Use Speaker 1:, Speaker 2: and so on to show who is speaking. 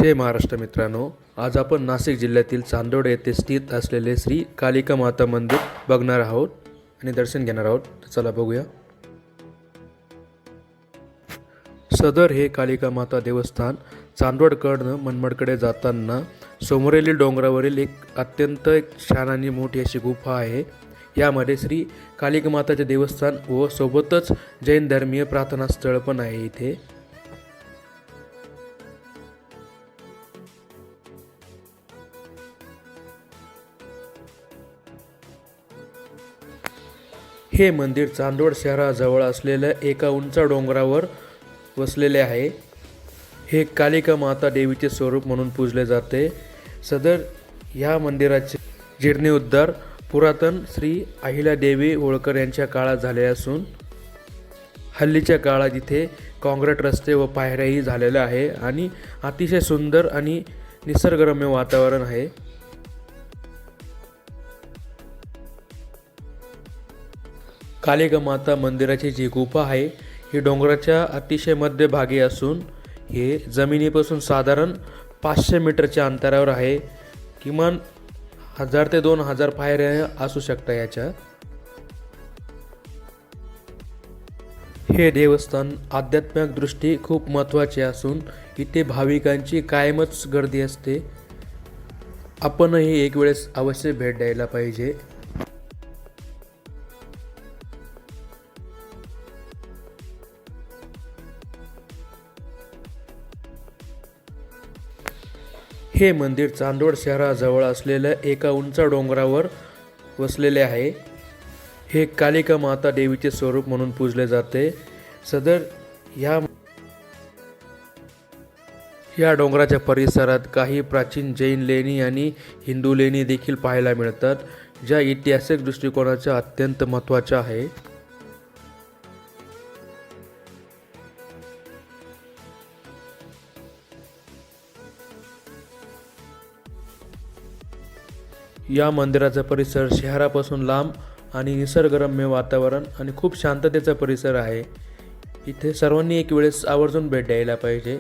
Speaker 1: जय महाराष्ट्र मित्रांनो, आज आपण नाशिक जिल्ह्यातील चांदोड येथे स्थित असलेले श्री कालिका माता मंदिर बघणार आहोत आणि दर्शन घेणार आहोत. तर चला बघूया. सदर हे कालिका माता देवस्थान चांदवडकडनं मनमाडकडे जाताना समोरील डोंगरावरील एक अत्यंत छान आणि मोठी अशी गुफा आहे. यामध्ये श्री कालिका माताचे देवस्थान व सोबतच जैन धर्मीय प्रार्थना स्थळ पण आहे इथे. हे मंदिर चांदवड शहराजवळ असलेल्या एका उंच डोंगरावर वसलेले आहे. हे कालिका माता देवीचे स्वरूप म्हणून पूजले जाते. सदर ह्या मंदिराचे जीर्णोद्धार पुरातन श्री अहिल्यादेवी होळकर यांच्या काळात झाले असून हल्लीच्या काळात इथे काँक्रीट रस्ते व पायऱ्याही झालेल्या आहे आणि अतिशय सुंदर आणि निसर्गरम्य वातावरण आहे. कालिका माता मंदिराची जी गुफा आहे ही डोंगराच्या अतिशय मध्यभागी असून हे जमिनीपासून साधारण 500 मीटरच्या अंतरावर आहे. किमान 1000 ते 2000 पायऱ्या असू शकतात याच्या. हे देवस्थान आध्यात्मिक दृष्टी खूप महत्त्वाचे असून इथे भाविकांची कायमच गर्दी असते. आपणही एक वेळेस अवश्य भेट द्यायला पाहिजे. हे मंदिर चांदवड शहराजवळ असलेल्या एका उंच डोंगरावर वसलेले आहे. हे कालिका माता देवीचे स्वरूप म्हणून पूजले जाते. सदर या डोंगराच्या परिसरात काही प्राचीन जैन लेणी आणि हिंदू लेणी देखील पाहायला मिळतात, ज्या ऐतिहासिक दृष्टिकोनाच्या अत्यंत महत्त्वाच्या आहे. या मंदिराचा परिसर शहरापासून लांब आणि निसर्गरम्य वातावरण आणि खूप शांततेचा परिसर आहे. इथे सर्वांनी एक वेळेस आवर्जून भेट द्यायला पाहिजे.